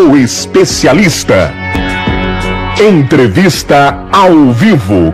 O especialista. Entrevista ao vivo.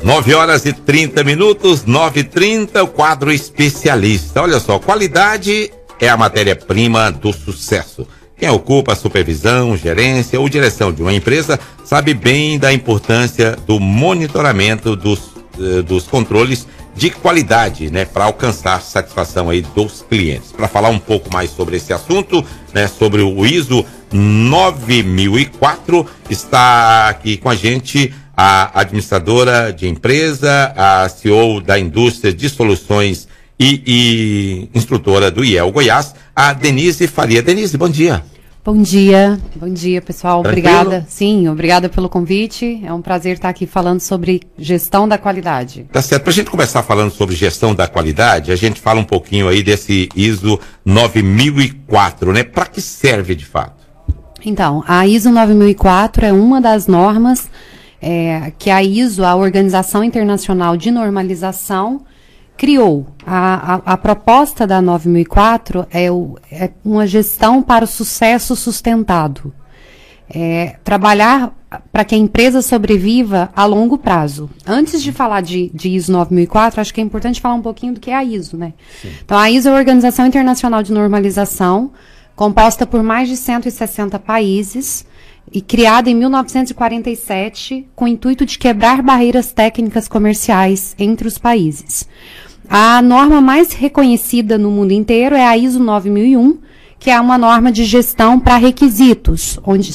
Nove horas e 30 minutos, 9h30, o quadro especialista. Olha só, qualidade é a matéria-prima do sucesso. Quem ocupa a supervisão, gerência ou direção de uma empresa sabe bem da importância do monitoramento dos controles de qualidade, né, para alcançar satisfação aí dos clientes. Para falar um pouco mais sobre esse assunto, né, sobre o ISO 9004, está aqui com a gente a administradora de empresa, a CEO da indústria de soluções e instrutora do IEL Goiás, a Denise Faria. Denise, bom dia. Bom dia pessoal, Tranquilo? Obrigada. Sim, obrigada pelo convite, é um prazer estar aqui falando sobre gestão da qualidade. Tá certo, pra gente começar falando sobre gestão da qualidade, a gente fala um pouquinho aí desse ISO 9004, né? Para que serve de fato? Então, a ISO 9004 é uma das normas que a ISO, a Organização Internacional de Normalização, criou. A proposta da 9004 é uma gestão para o sucesso sustentado. Trabalhar para que a empresa sobreviva a longo prazo. Antes de falar de ISO 9004, acho que é importante falar um pouquinho do que é a ISO, né? Sim. Então, a ISO é a Organização Internacional de Normalização, composta por mais de 160 países, e criada em 1947 com o intuito de quebrar barreiras técnicas comerciais entre os países. A norma mais reconhecida no mundo inteiro é a ISO 9001, que é uma norma de gestão para requisitos, onde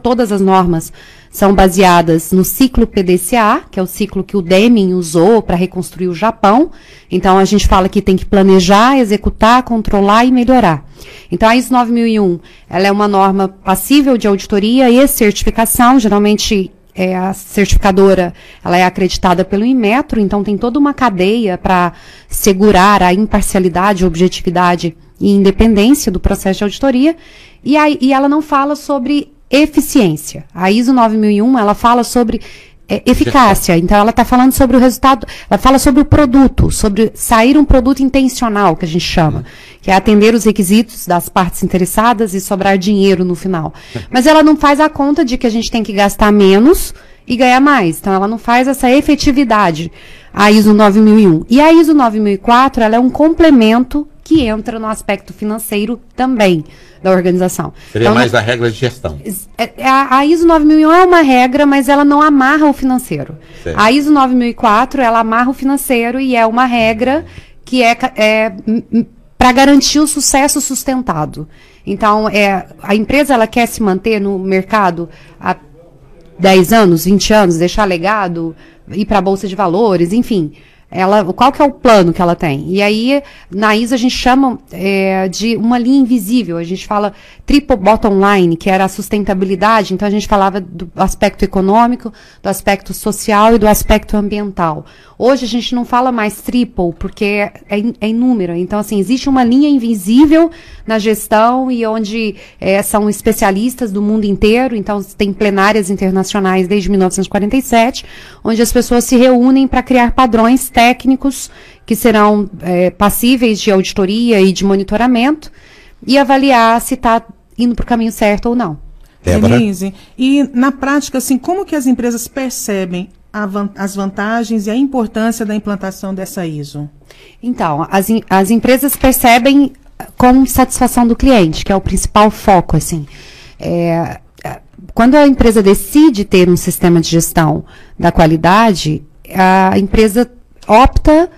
todas as normas são baseadas no ciclo PDCA, que é o ciclo que o Deming usou para reconstruir o Japão. Então, a gente fala que tem que planejar, executar, controlar e melhorar. Então, a ISO 9001, ela é uma norma passível de auditoria e certificação, geralmente a certificadora, ela é acreditada pelo Inmetro, então tem toda uma cadeia para segurar a imparcialidade, objetividade e independência do processo de auditoria, e ela não fala sobre eficiência. A ISO 9001, ela fala sobre eficácia, então ela está falando sobre o resultado, ela fala sobre o produto, sobre sair um produto intencional, que a gente chama, que é atender os requisitos das partes interessadas e sobrar dinheiro no final. Mas ela não faz a conta de que a gente tem que gastar menos e ganhar mais, então ela não faz essa efetividade, a ISO 9001. E a ISO 9004, ela é um complemento que entra no aspecto financeiro também da organização. Seria então, mais a regra de gestão. A ISO 9001 é uma regra, mas ela não amarra o financeiro. Certo. A ISO 9004, ela amarra o financeiro e é uma regra que para garantir o sucesso sustentado. Então, a empresa ela quer se manter no mercado há 10 anos, 20 anos, deixar legado, ir para a Bolsa de Valores, enfim. Qual que é o plano que ela tem? E aí, na ISO, a gente chama de uma linha invisível. A gente fala triple bottom line, que era a sustentabilidade. Então, a gente falava do aspecto econômico, do aspecto social e do aspecto ambiental. Hoje, a gente não fala mais triple, porque é inúmero. Então, assim, existe uma linha invisível na gestão e onde são especialistas do mundo inteiro. Então, tem plenárias internacionais desde 1947, onde as pessoas se reúnem para criar padrões técnicos que serão passíveis de auditoria e de monitoramento e avaliar se está indo para o caminho certo ou não. Denise, e na prática, assim, como que as empresas percebem as vantagens e a importância da implantação dessa ISO? Então, as empresas percebem com satisfação do cliente, que é o principal foco, assim. Quando a empresa decide ter um sistema de gestão da qualidade, a empresa opta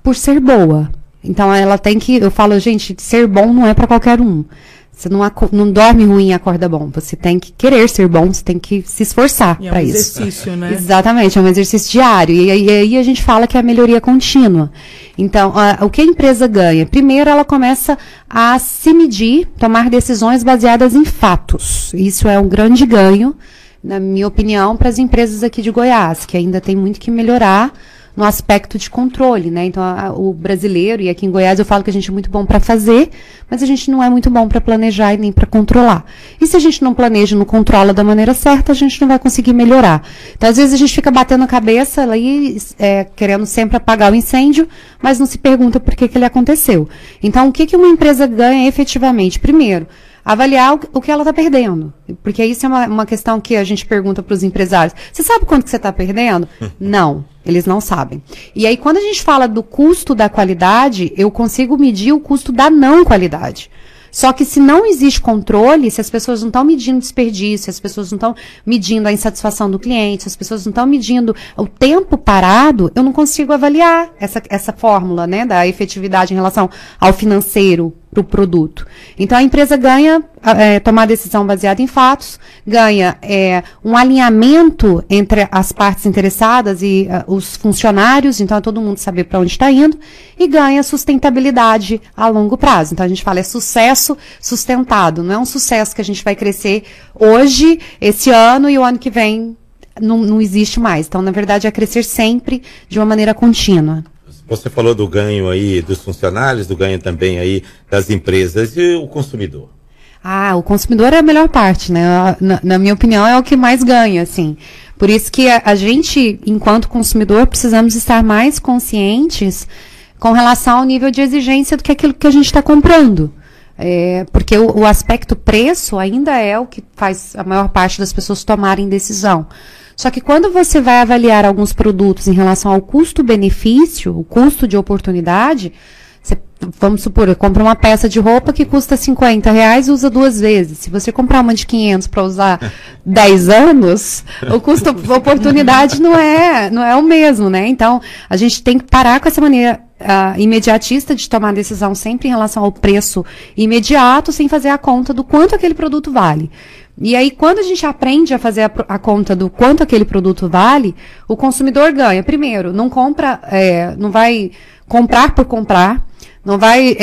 por ser boa. Então, ela tem que... Eu falo, gente, ser bom não é para qualquer um. Você não dorme ruim e acorda bom. Você tem que querer ser bom, você tem que se esforçar para isso. É um exercício, né? Exatamente, é um exercício diário. E aí a gente fala que é a melhoria contínua. Então, o que a empresa ganha? Primeiro, ela começa a se medir, tomar decisões baseadas em fatos. Isso é um grande ganho, na minha opinião, para as empresas aqui de Goiás, que ainda tem muito que melhorar no aspecto de controle, né? Então, o brasileiro, e aqui em Goiás eu falo que a gente é muito bom para fazer, mas a gente não é muito bom para planejar e nem para controlar. E se a gente não planeja e não controla da maneira certa, a gente não vai conseguir melhorar. Então, às vezes a gente fica batendo a cabeça ali, querendo sempre apagar o incêndio, mas não se pergunta por que ele aconteceu. Então, o que uma empresa ganha efetivamente? Primeiro, avaliar o que ela está perdendo. Porque isso é uma questão que a gente pergunta para os empresários. Você sabe quanto que você está perdendo? Não, eles não sabem. E aí, quando a gente fala do custo da qualidade, eu consigo medir o custo da não qualidade. Só que se não existe controle, se as pessoas não estão medindo desperdício, se as pessoas não estão medindo a insatisfação do cliente, se as pessoas não estão medindo o tempo parado, eu não consigo avaliar essa fórmula, né, da efetividade em relação ao financeiro para o produto. Então, a empresa ganha tomar decisão baseada em fatos, ganha um alinhamento entre as partes interessadas e os funcionários, então é todo mundo saber para onde está indo, e ganha sustentabilidade a longo prazo. Então, a gente fala sucesso sustentado, não é um sucesso que a gente vai crescer hoje, esse ano, e o ano que vem não existe mais. Então, na verdade, é crescer sempre de uma maneira contínua. Você falou do ganho aí dos funcionários, do ganho também aí das empresas e o consumidor. O consumidor é a melhor parte, né? Na minha opinião, é o que mais ganha, assim. Por isso que a gente, enquanto consumidor, precisamos estar mais conscientes com relação ao nível de exigência do que aquilo que a gente está comprando. Porque o aspecto preço ainda é o que faz a maior parte das pessoas tomarem decisão. Só que quando você vai avaliar alguns produtos em relação ao custo-benefício, o custo de oportunidade, vamos supor, eu compro uma peça de roupa que custa R$50 e usa 2 vezes. Se você comprar uma de 500 para usar 10 anos, o custo-oportunidade não é o mesmo, né? Então, a gente tem que parar com essa maneira imediatista de tomar decisão sempre em relação ao preço imediato, sem fazer a conta do quanto aquele produto vale. E aí, quando a gente aprende a fazer a conta do quanto aquele produto vale, o consumidor ganha. Primeiro, não vai comprar por comprar, não vai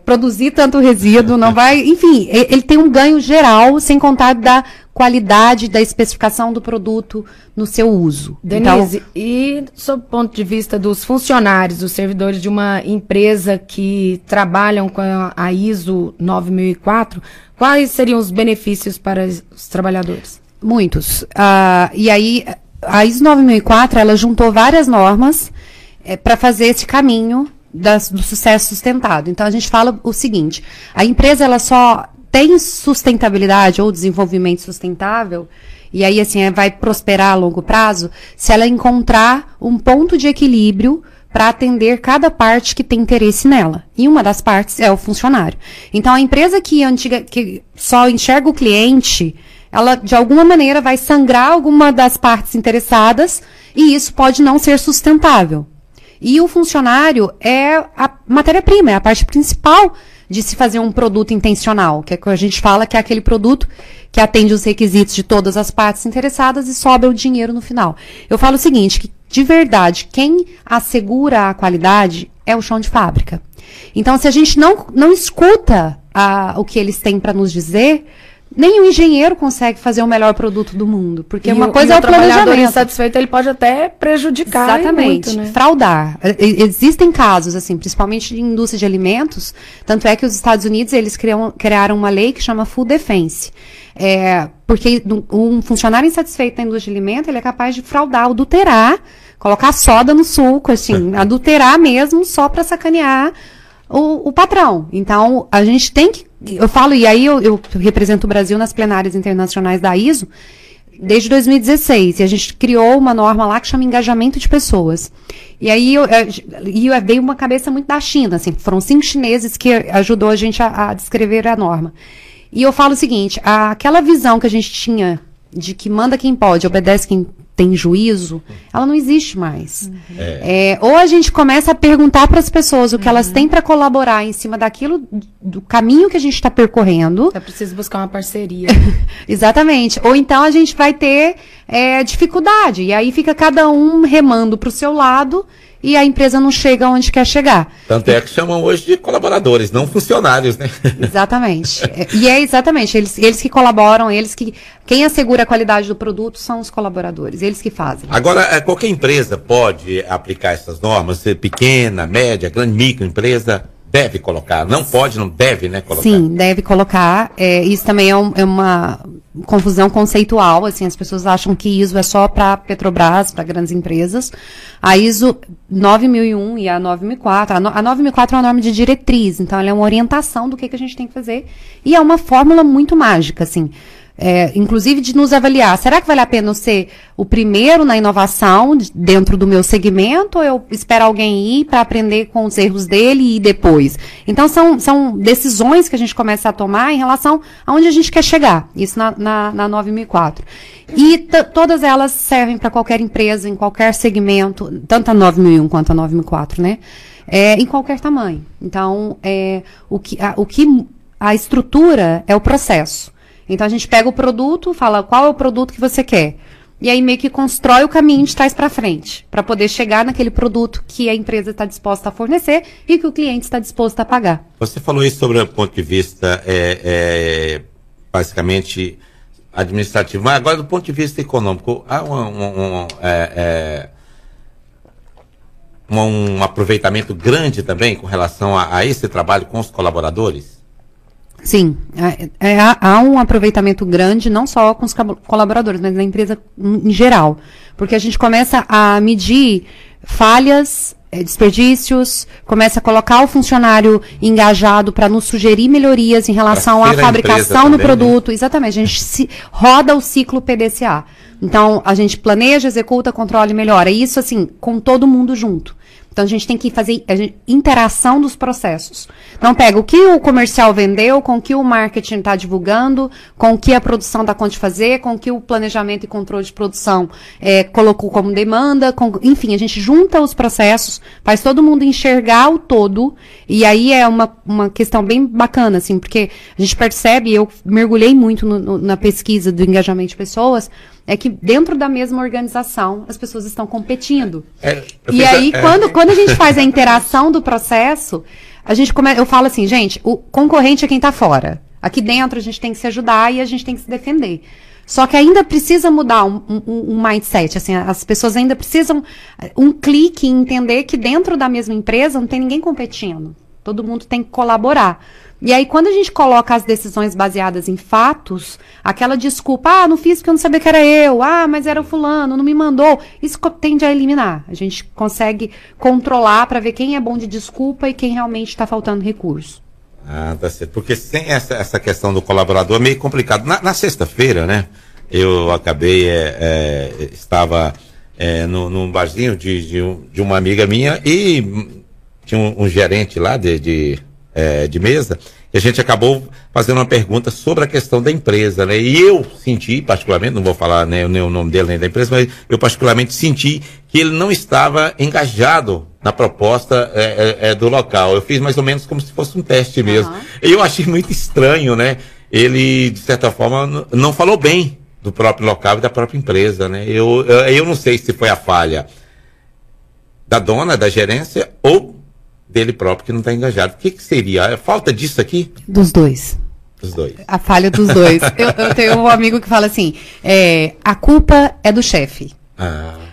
produzir tanto resíduo, não vai... Enfim, ele tem um ganho geral, sem contar da qualidade, da especificação do produto no seu uso. Denise, então, e sob o ponto de vista dos funcionários, dos servidores de uma empresa que trabalham com a ISO 9004, quais seriam os benefícios para os trabalhadores? Muitos. E aí, a ISO 9004, ela juntou várias normas para fazer esse caminho do sucesso sustentado. Então, a gente fala o seguinte, a empresa ela só tem sustentabilidade ou desenvolvimento sustentável, e aí assim vai prosperar a longo prazo, se ela encontrar um ponto de equilíbrio para atender cada parte que tem interesse nela. E uma das partes é o funcionário. Então, a empresa que só enxerga o cliente, ela, de alguma maneira, vai sangrar alguma das partes interessadas, e isso pode não ser sustentável. E o funcionário é a matéria-prima, é a parte principal de se fazer um produto intencional, que é que a gente fala que é aquele produto que atende os requisitos de todas as partes interessadas e sobra o dinheiro no final. Eu falo o seguinte, que de verdade, quem assegura a qualidade é o chão de fábrica. Então, se a gente não escuta o que eles têm para nos dizer, nem o engenheiro consegue fazer o melhor produto do mundo, porque uma coisa é o planejamento. O trabalhador insatisfeito, ele pode até prejudicar. Exatamente, muito, né? Fraudar. Existem casos, assim, principalmente em indústria de alimentos, tanto é que os Estados Unidos, eles criaram uma lei que chama Food Defense, porque um funcionário insatisfeito na indústria de alimentos, ele é capaz de fraudar, adulterar, colocar soda no suco, assim, adulterar mesmo, só para sacanear o patrão. Então, a gente tem que... Eu falo, e aí eu represento o Brasil nas plenárias internacionais da ISO desde 2016, e a gente criou uma norma lá que chama engajamento de pessoas. E aí veio uma cabeça muito da China, assim, foram 5 chineses que ajudou a gente a descrever a norma. E eu falo o seguinte, aquela visão que a gente tinha de que manda quem pode, obedece quem tem juízo, ela não existe mais. Ou a gente começa a perguntar para as pessoas o que elas têm para colaborar em cima daquilo, do caminho que a gente está percorrendo. É preciso buscar uma parceria. Exatamente. Ou então a gente vai ter dificuldade. E aí fica cada um remando para o seu lado e a empresa não chega onde quer chegar. Tanto é que chamam hoje de colaboradores, não funcionários, né? Exatamente. Exatamente. Eles que colaboram, quem assegura a qualidade do produto são os colaboradores, eles que fazem. Agora, qualquer empresa pode aplicar essas normas, ser pequena, média, grande, microempresa, deve colocar. Não pode, não deve, né, colocar. Sim, deve colocar. Isso também é uma confusão conceitual, assim, as pessoas acham que ISO é só para Petrobras, para grandes empresas. A ISO 9001 e a 9004, a 9004 é uma norma de diretriz, então ela é uma orientação do que a gente tem que fazer, e é uma fórmula muito mágica, assim, inclusive de nos avaliar, será que vale a pena eu ser o primeiro na inovação dentro do meu segmento, ou eu espero alguém ir para aprender com os erros dele e ir depois? Então são decisões que a gente começa a tomar em relação aonde a gente quer chegar, isso na 9004. E todas elas servem para qualquer empresa, em qualquer segmento, tanto a 9001 quanto a 9004, né? Em qualquer tamanho. Então, a estrutura é o processo. Então a gente pega o produto, fala qual é o produto que você quer. E aí meio que constrói o caminho de trás para frente, para poder chegar naquele produto que a empresa está disposta a fornecer e que o cliente está disposto a pagar. Você falou isso sobre o ponto de vista basicamente administrativo, mas agora do ponto de vista econômico, há um aproveitamento grande também com relação a esse trabalho com os colaboradores? Sim, há um aproveitamento grande, não só com os colaboradores, mas na empresa em geral. Porque a gente começa a medir falhas, desperdícios, começa a colocar o funcionário engajado para nos sugerir melhorias em relação à fabricação do produto. Né? Exatamente, a gente roda o ciclo PDCA. Então, a gente planeja, executa, controla e melhora. Isso, assim, com todo mundo junto. Então, a gente tem que fazer interação dos processos. Então, pega o que o comercial vendeu, com o que o marketing está divulgando, com o que a produção está conta de fazer, com o que o planejamento e controle de produção colocou como demanda. Enfim, a gente junta os processos, faz todo mundo enxergar o todo. E aí é uma questão bem bacana, assim, porque a gente percebe, eu mergulhei muito na pesquisa do engajamento de pessoas, é que dentro da mesma organização as pessoas estão competindo. Quando a gente faz a interação do processo, eu falo assim, gente, o concorrente é quem está fora. Aqui dentro a gente tem que se ajudar e a gente tem que se defender. Só que ainda precisa mudar um mindset, assim, as pessoas ainda precisam um clique em entender que dentro da mesma empresa não tem ninguém competindo. Todo mundo tem que colaborar. E aí, quando a gente coloca as decisões baseadas em fatos, aquela desculpa, não fiz porque eu não sabia que era eu, mas era o fulano, não me mandou, isso tende a eliminar. A gente consegue controlar para ver quem é bom de desculpa e quem realmente está faltando recurso. Tá certo. Porque sem essa questão do colaborador é meio complicado. Na sexta-feira, né, eu acabei, estava num barzinho de uma amiga minha e tinha um gerente lá de mesa, e a gente acabou fazendo uma pergunta sobre a questão da empresa, né? E eu senti, particularmente, não vou falar nem o nome dele nem da empresa, mas eu particularmente senti que ele não estava engajado na proposta do local. Eu fiz mais ou menos como se fosse um teste mesmo. E eu achei muito estranho, né? Ele, de certa forma, não falou bem do próprio local e da própria empresa, né? Eu não sei se foi a falha da dona, da gerência, ou dele próprio que não está engajado. O que seria? A falta disso aqui? Dos dois. Dos dois. A falha dos dois. Eu tenho um amigo que fala assim, a culpa é do chefe.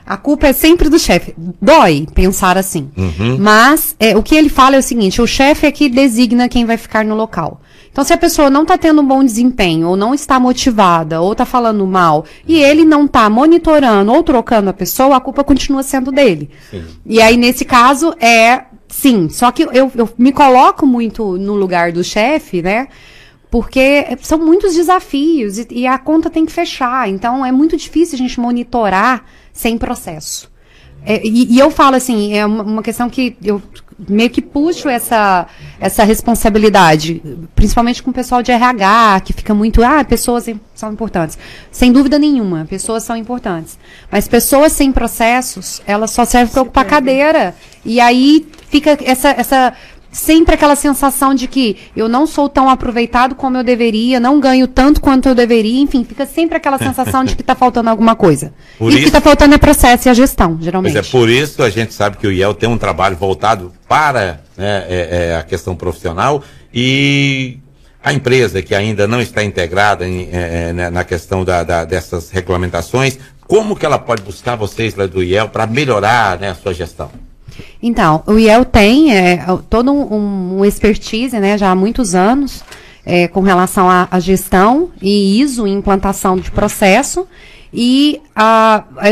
A culpa é sempre do chefe. Dói pensar assim. Mas o que ele fala é o seguinte, o chefe é que designa quem vai ficar no local. Então, se a pessoa não está tendo um bom desempenho, ou não está motivada, ou está falando mal, e ele não está monitorando ou trocando a pessoa, a culpa continua sendo dele. Sim. E aí, nesse caso, sim, só que eu me coloco muito no lugar do chefe, né? Porque são muitos desafios e a conta tem que fechar. Então, é muito difícil a gente monitorar sem processo. E eu falo assim, é uma questão que eu meio que puxo essa responsabilidade, principalmente com o pessoal de RH, que fica muito, pessoas são importantes. Sem dúvida nenhuma, pessoas são importantes. Mas pessoas sem processos, elas só servem para ocupar cadeira. E aí fica sempre aquela sensação de que eu não sou tão aproveitado como eu deveria, não ganho tanto quanto eu deveria, enfim, fica sempre aquela sensação de que está faltando alguma coisa. O que está faltando é processo e a gestão, geralmente. Pois é, por isso a gente sabe que o IEL tem um trabalho voltado para, né, a questão profissional, e a empresa que ainda não está integrada na questão dessas regulamentações, como que ela pode buscar vocês lá do IEL para melhorar, né, a sua gestão? Então, o IEL tem todo um expertise, né, já há muitos anos, com relação à gestão e ISO, implantação de processo, e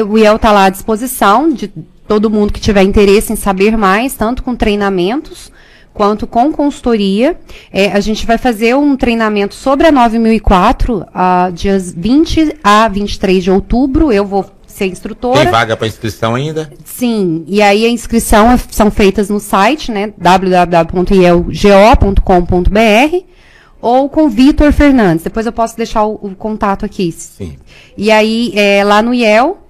o IEL está lá à disposição de todo mundo que tiver interesse em saber mais, tanto com treinamentos, quanto com consultoria. A gente vai fazer um treinamento sobre a 9004, dias 20 a 23 de outubro, eu vou ser instrutora. Tem vaga para inscrição ainda? Sim, e aí a inscrição são feitas no site, né, www.ielgo.com.br, ou com Vitor Fernandes. Depois eu posso deixar o contato aqui. Sim. E aí, lá no IEL,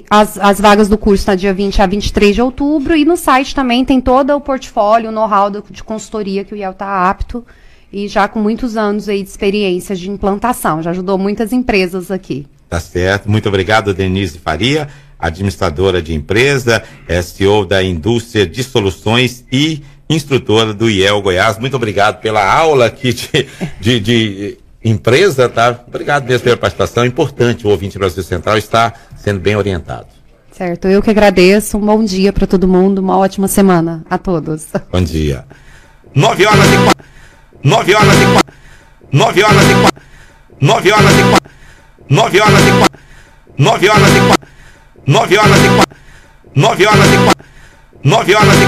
as vagas do curso estão dia 20 a 23 de outubro, e no site também tem todo o portfólio, o know-how de consultoria que o IEL está apto, e já com muitos anos aí de experiência de implantação, já ajudou muitas empresas aqui. Tá certo. Muito obrigado, Denise Faria, administradora de empresa, CEO da Indústria de Soluções e instrutora do IEL Goiás. Muito obrigado pela aula aqui de empresa, tá? Obrigado mesmo pela participação. É importante o ouvinte do Brasil Central estar sendo bem orientado. Certo, eu que agradeço. Um bom dia para todo mundo, uma ótima semana a todos. Bom dia. 9 horas e 9 horas e 9 horas e 9 horas e 9 horas e 9 horas e 9 horas e 9 horas e 9 horas e